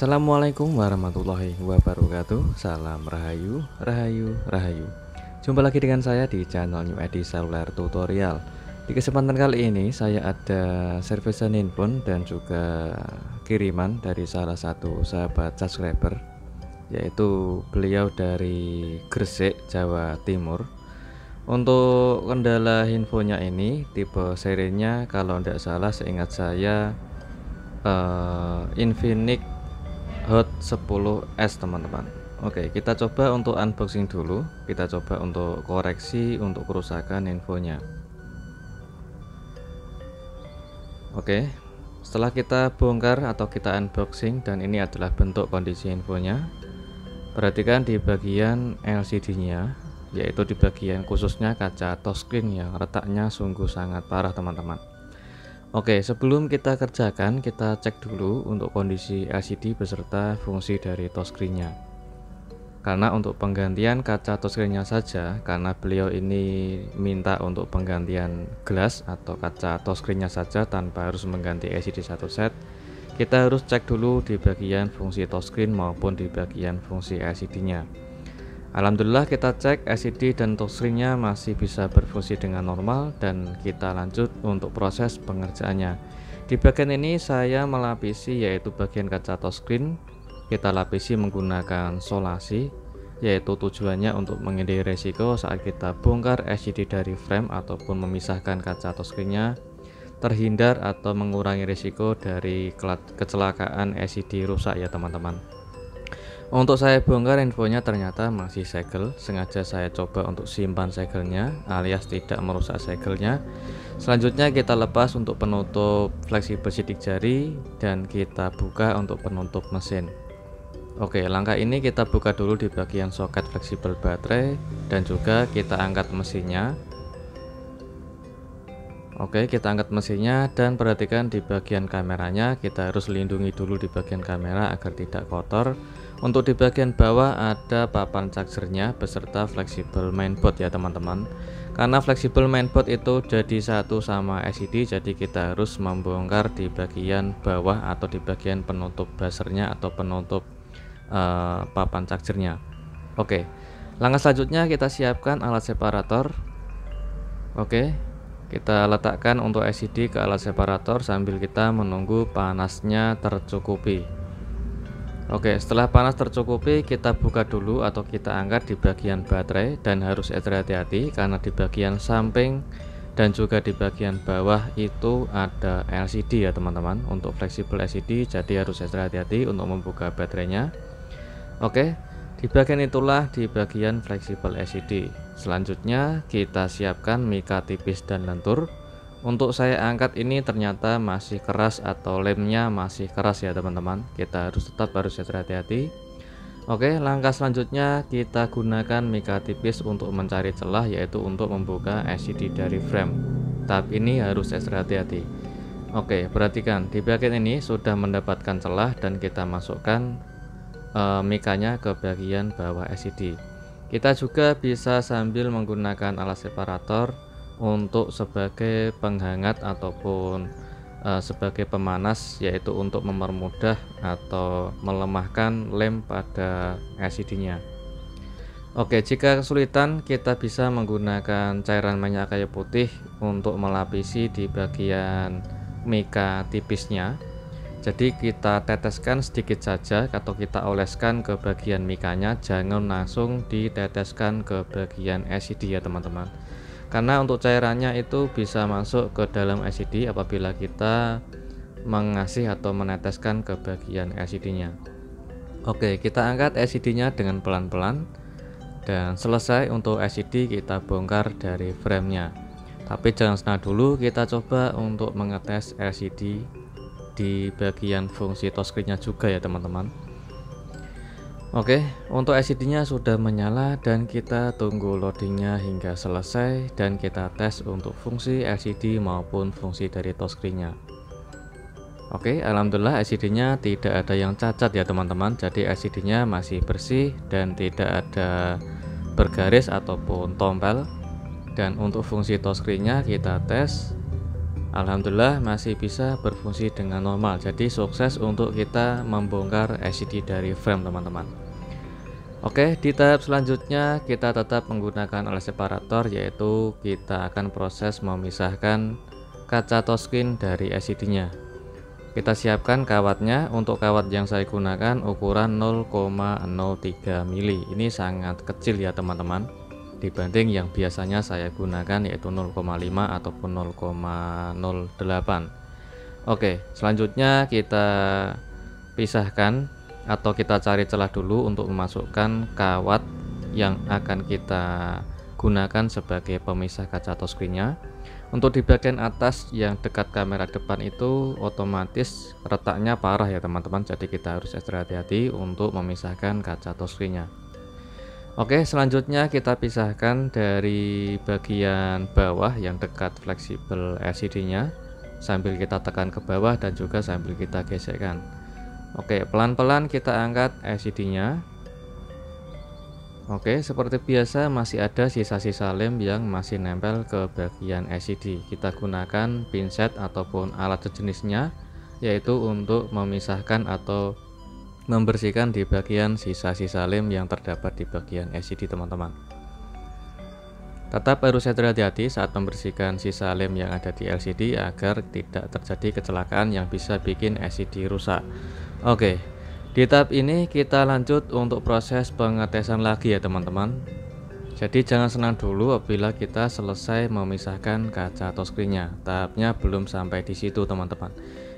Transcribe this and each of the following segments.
Assalamualaikum warahmatullahi wabarakatuh. Salam rahayu, rahayu, rahayu. Jumpa lagi dengan saya di channel New Edi Seluler Tutorial. Di kesempatan kali ini saya ada servisan handphone dan juga kiriman dari salah satu sahabat subscriber, yaitu beliau dari Gresik, Jawa Timur. Untuk kendala handphonenya ini tipe serinya kalau tidak salah seingat saya Infinix Hot 10s teman-teman. Oke, kita coba untuk unboxing dulu. Kita coba untuk koreksi untuk kerusakan infonya. Oke, setelah kita bongkar atau kita unboxing, dan ini adalah bentuk kondisi infonya. Perhatikan di bagian LCD nya, yaitu di bagian khususnya kaca touchscreen yang retaknya sungguh sangat parah teman-teman. Oke, sebelum kita kerjakan, kita cek dulu untuk kondisi LCD beserta fungsi dari touchscreen-nya. Karena untuk penggantian kaca touchscreen-nya saja, karena beliau ini minta untuk penggantian gelas atau kaca touchscreen-nya saja tanpa harus mengganti LCD satu set, kita harus cek dulu di bagian fungsi touchscreen maupun di bagian fungsi LCD-nya. Alhamdulillah kita cek LCD dan touchscreen-nya masih bisa berfungsi dengan normal, dan kita lanjut untuk proses pengerjaannya. Di bagian ini saya melapisi yaitu bagian kaca touchscreen. Kita lapisi menggunakan solasi, yaitu tujuannya untuk menghindari resiko saat kita bongkar LCD dari frame ataupun memisahkan kaca touchscreen-nya, terhindar atau mengurangi resiko dari kecelakaan LCD rusak ya teman-teman. Untuk saya bongkar infonya ternyata masih segel. Sengaja saya coba untuk simpan segelnya alias tidak merusak segelnya. Selanjutnya kita lepas untuk penutup fleksibel sidik jari dan kita buka untuk penutup mesin. Oke, langkah ini kita buka dulu di bagian soket fleksibel baterai dan juga kita angkat mesinnya. Oke, kita angkat mesinnya dan perhatikan di bagian kameranya, kita harus lindungi dulu di bagian kamera agar tidak kotor. Untuk di bagian bawah ada papan chargernya beserta fleksibel mainboard ya teman-teman. Karena fleksibel mainboard itu jadi satu sama LCD, jadi kita harus membongkar di bagian bawah atau di bagian penutup buzzernya atau penutup papan chargernya. Oke, langkah selanjutnya kita siapkan alat separator. Oke, kita letakkan untuk LCD ke alat separator sambil kita menunggu panasnya tercukupi. Oke, setelah panas tercukupi, kita buka dulu atau kita angkat di bagian baterai, dan harus hati-hati karena di bagian samping dan juga di bagian bawah itu ada LCD ya teman-teman. Untuk fleksibel LCD, jadi harus hati-hati untuk membuka baterainya. Oke, di bagian itulah di bagian fleksibel LCD. Selanjutnya kita siapkan mika tipis dan lentur. Untuk saya angkat ini ternyata masih keras atau lemnya masih keras ya teman-teman. Kita tetap harus hati-hati. Oke, langkah selanjutnya kita gunakan mika tipis untuk mencari celah, yaitu untuk membuka LCD dari frame. Tahap ini harus hati-hati. Oke, perhatikan di bagian ini sudah mendapatkan celah dan kita masukkan mikanya ke bagian bawah LCD. Kita juga bisa sambil menggunakan alat separator untuk sebagai penghangat ataupun sebagai pemanas, yaitu untuk mempermudah atau melemahkan lem pada LCD-nya. Oke, jika kesulitan kita bisa menggunakan cairan minyak kayu putih untuk melapisi di bagian mika tipisnya. Jadi kita teteskan sedikit saja atau kita oleskan ke bagian mikanya, jangan langsung diteteskan ke bagian LCD ya teman-teman. Karena untuk cairannya itu bisa masuk ke dalam LCD apabila kita mengasih atau meneteskan ke bagian LCD-nya. Oke, kita angkat LCD-nya dengan pelan-pelan, dan selesai untuk LCD kita bongkar dari frame-nya. Tapi jangan senang dulu, kita coba untuk mengetes LCD di bagian fungsi touchscreen-nya juga ya teman-teman. Oke, untuk LCD-nya sudah menyala dan kita tunggu loadingnya hingga selesai, dan kita tes untuk fungsi LCD maupun fungsi dari touchscreen-nya. Oke, alhamdulillah LCD-nya tidak ada yang cacat ya teman-teman. Jadi LCD-nya masih bersih dan tidak ada bergaris ataupun tompel. Dan untuk fungsi touchscreen-nya kita tes. Alhamdulillah masih bisa berfungsi dengan normal. Jadi sukses untuk kita membongkar LCD dari frame teman-teman. Oke, di tahap selanjutnya kita tetap menggunakan alat separator, yaitu kita akan proses memisahkan kaca touchscreen dari LCD-nya. Kita siapkan kawatnya. Untuk kawat yang saya gunakan ukuran 0,03 mili. Ini sangat kecil ya teman-teman, dibanding yang biasanya saya gunakan yaitu 0,5 ataupun 0,08. Oke, selanjutnya kita pisahkan atau kita cari celah dulu untuk memasukkan kawat yang akan kita gunakan sebagai pemisah kaca touchscreen-nya. Untuk di bagian atas yang dekat kamera depan itu otomatis retaknya parah ya teman-teman, jadi kita harus ekstra hati-hati untuk memisahkan kaca touchscreen-nya. Oke, selanjutnya kita pisahkan dari bagian bawah yang dekat fleksibel LCD-nya sambil kita tekan ke bawah dan juga sambil kita gesekkan. Oke, pelan-pelan kita angkat LCD-nya. Oke, seperti biasa masih ada sisa-sisa lem yang masih nempel ke bagian LCD. Kita gunakan pinset ataupun alat sejenisnya, yaitu untuk memisahkan atau membersihkan di bagian sisa-sisa lem yang terdapat di bagian LCD teman-teman. Tetap harus hati-hati saat membersihkan sisa lem yang ada di LCD agar tidak terjadi kecelakaan yang bisa bikin LCD rusak. Oke, di tahap ini kita lanjut untuk proses pengetesan lagi ya teman-teman. Jadi jangan senang dulu apabila kita selesai memisahkan kaca touchscreen-nya. Tahapnya belum sampai di situ teman-teman.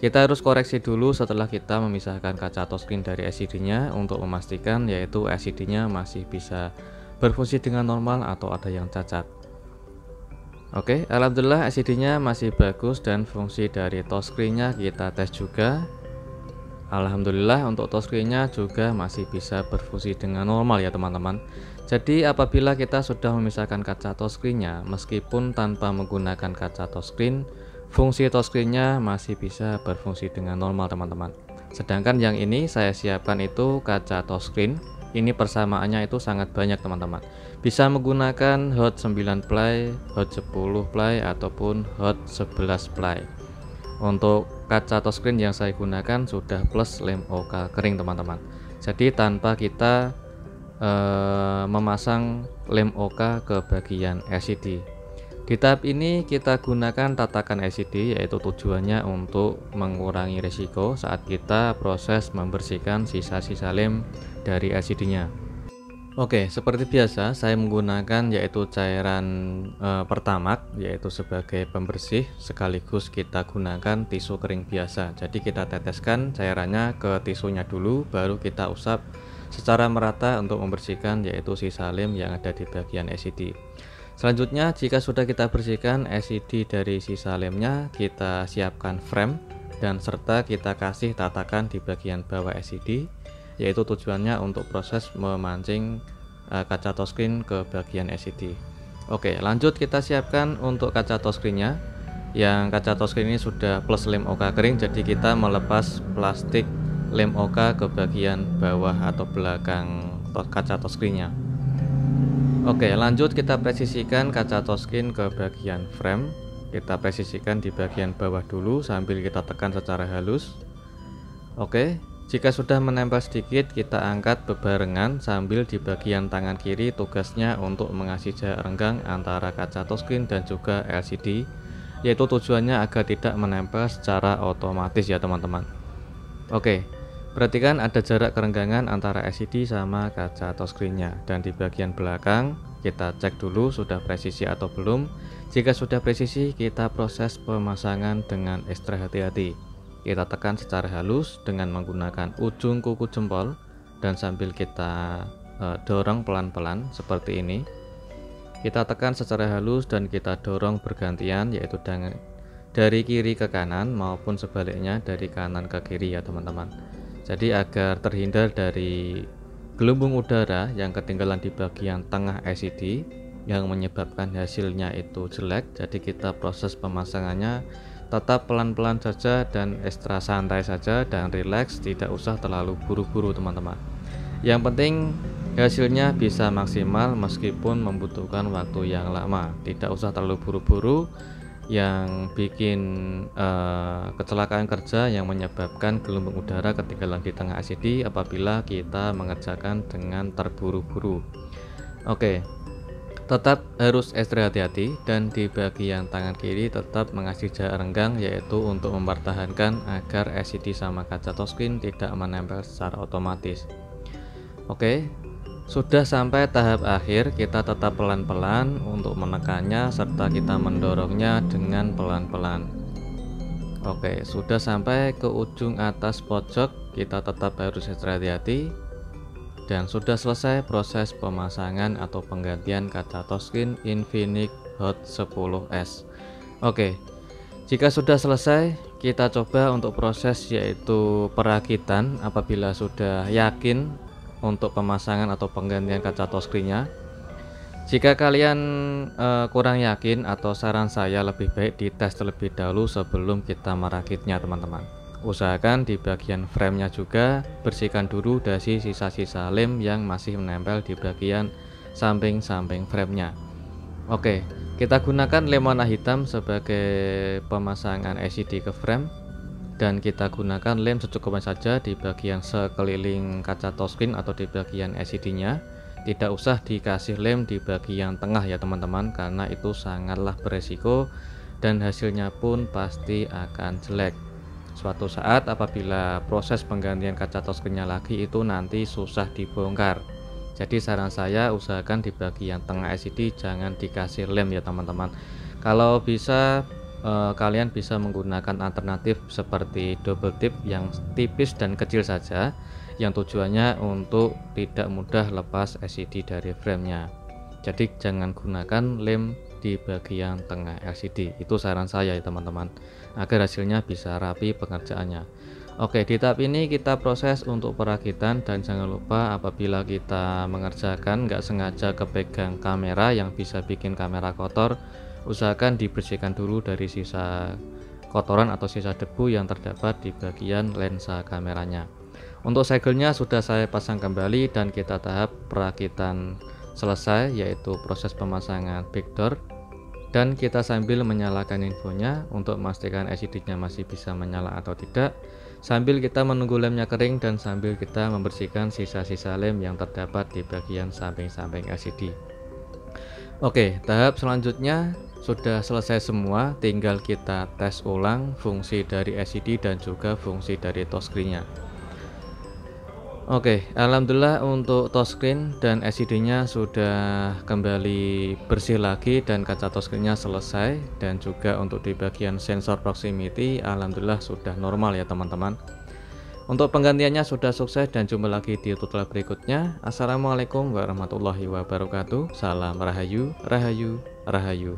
Kita harus koreksi dulu setelah kita memisahkan kaca touchscreen dari LCD-nya untuk memastikan yaitu LCD-nya masih bisa berfungsi dengan normal atau ada yang cacat. Oke, alhamdulillah LCD-nya masih bagus dan fungsi dari touchscreen-nya kita tes juga. Alhamdulillah untuk touchscreen-nya juga masih bisa berfungsi dengan normal ya teman-teman. Jadi apabila kita sudah memisahkan kaca touchscreen-nya meskipun tanpa menggunakan kaca touchscreen, fungsi touchscreen-nya masih bisa berfungsi dengan normal teman-teman. Sedangkan yang ini saya siapkan itu kaca touchscreen. Ini persamaannya itu sangat banyak teman-teman. Bisa menggunakan hot 9 ply, hot 10 ply ataupun hot 11 ply. Untuk kaca touchscreen yang saya gunakan sudah plus lem OK kering teman-teman. Jadi tanpa kita memasang lem OK ke bagian LCD. Di tahap ini kita gunakan tatakan LCD, yaitu tujuannya untuk mengurangi risiko saat kita proses membersihkan sisa-sisa lem dari LCD-nya. Oke, seperti biasa saya menggunakan yaitu cairan pertamax, yaitu sebagai pembersih, sekaligus kita gunakan tisu kering biasa. Jadi kita teteskan cairannya ke tisunya dulu, baru kita usap secara merata untuk membersihkan yaitu sisa lem yang ada di bagian LCD. Selanjutnya, jika sudah kita bersihkan LCD dari sisa lemnya, kita siapkan frame dan serta kita kasih tatakan di bagian bawah LCD, yaitu tujuannya untuk proses memancing kaca touchscreen ke bagian LCD. Oke, lanjut kita siapkan untuk kaca touchscreen-nya. Yang kaca touchscreen ini sudah plus lem OK kering, jadi kita melepas plastik lem OK ke bagian bawah atau belakang kaca touchscreen-nya. Oke, lanjut kita presisikan kaca touchscreen ke bagian frame. Kita presisikan di bagian bawah dulu sambil kita tekan secara halus. Oke, jika sudah menempel sedikit, kita angkat bebarengan sambil di bagian tangan kiri tugasnya untuk mengasih jarak renggang antara kaca touchscreen dan juga LCD, yaitu tujuannya agar tidak menempel secara otomatis ya teman-teman. Oke, perhatikan ada jarak kerenggangan antara LCD sama kaca touchscreen-nya, dan di bagian belakang kita cek dulu sudah presisi atau belum. Jika sudah presisi, kita proses pemasangan dengan ekstra hati-hati. Kita tekan secara halus dengan menggunakan ujung kuku jempol dan sambil kita dorong pelan-pelan seperti ini. Kita tekan secara halus dan kita dorong bergantian, yaitu dari kiri ke kanan maupun sebaliknya dari kanan ke kiri ya teman-teman. Jadi agar terhindar dari gelembung udara yang ketinggalan di bagian tengah LCD yang menyebabkan hasilnya itu jelek, jadi kita proses pemasangannya tetap pelan-pelan saja dan ekstra santai saja dan rileks, tidak usah terlalu buru-buru teman-teman. Yang penting hasilnya bisa maksimal meskipun membutuhkan waktu yang lama. Tidak usah terlalu buru-buru, yang bikin kecelakaan kerja yang menyebabkan gelombang udara ketinggalan di tengah LCD apabila kita mengerjakan dengan terburu-buru. Oke, tetap harus ekstra hati-hati dan di bagian tangan kiri tetap mengasih jarak renggang, yaitu untuk mempertahankan agar LCD sama kaca touchscreen tidak menempel secara otomatis. Oke, sudah sampai tahap akhir, kita tetap pelan-pelan untuk menekannya serta kita mendorongnya dengan pelan-pelan. Oke, sudah sampai ke ujung atas pojok, kita tetap harus ekstra hati-hati. Dan sudah selesai proses pemasangan atau penggantian kaca touchscreen Infinix Hot 10s. Oke, jika sudah selesai, kita coba untuk proses yaitu perakitan. Apabila sudah yakin untuk pemasangan atau penggantian kaca touchscreen-nya, jika kalian kurang yakin atau saran saya lebih baik dites terlebih dahulu sebelum kita merakitnya teman-teman. Usahakan di bagian framenya juga bersihkan dulu dari sisa-sisa lem yang masih menempel di bagian samping-samping framenya. Oke, kita gunakan lem warna hitam sebagai pemasangan LCD ke frame, dan kita gunakan lem secukupnya saja di bagian sekeliling kaca touchscreen atau di bagian LCD-nya. Tidak usah dikasih lem di bagian tengah ya teman-teman, karena itu sangatlah beresiko dan hasilnya pun pasti akan jelek. Suatu saat apabila proses penggantian kaca touchscreen-nya lagi, itu nanti susah dibongkar. Jadi saran saya usahakan di bagian tengah LCD jangan dikasih lem ya teman-teman. Kalau bisa kalian bisa menggunakan alternatif seperti double tip yang tipis dan kecil saja, yang tujuannya untuk tidak mudah lepas LCD dari framenya. Jadi jangan gunakan lem di bagian tengah LCD, itu saran saya ya teman-teman, agar hasilnya bisa rapi pengerjaannya. Oke, di tahap ini kita proses untuk perakitan, dan jangan lupa apabila kita mengerjakan nggak sengaja kepegang kamera yang bisa bikin kamera kotor, usahakan dibersihkan dulu dari sisa kotoran atau sisa debu yang terdapat di bagian lensa kameranya. Untuk segelnya sudah saya pasang kembali dan kita tahap perakitan selesai, yaitu proses pemasangan backdoor, dan kita sambil menyalakan infonya untuk memastikan LCD-nya masih bisa menyala atau tidak, sambil kita menunggu lemnya kering dan sambil kita membersihkan sisa-sisa lem yang terdapat di bagian samping-samping LCD. Oke, tahap selanjutnya sudah selesai semua, tinggal kita tes ulang fungsi dari LCD dan juga fungsi dari touchscreen-nya. Oke, alhamdulillah untuk touchscreen dan LCD-nya sudah kembali bersih lagi dan kaca touchscreen-nya selesai, dan juga untuk di bagian sensor proximity alhamdulillah sudah normal ya teman-teman. Untuk penggantiannya sudah sukses dan jumpa lagi di tutorial berikutnya. Assalamualaikum warahmatullahi wabarakatuh. Salam Rahayu, Rahayu, Rahayu.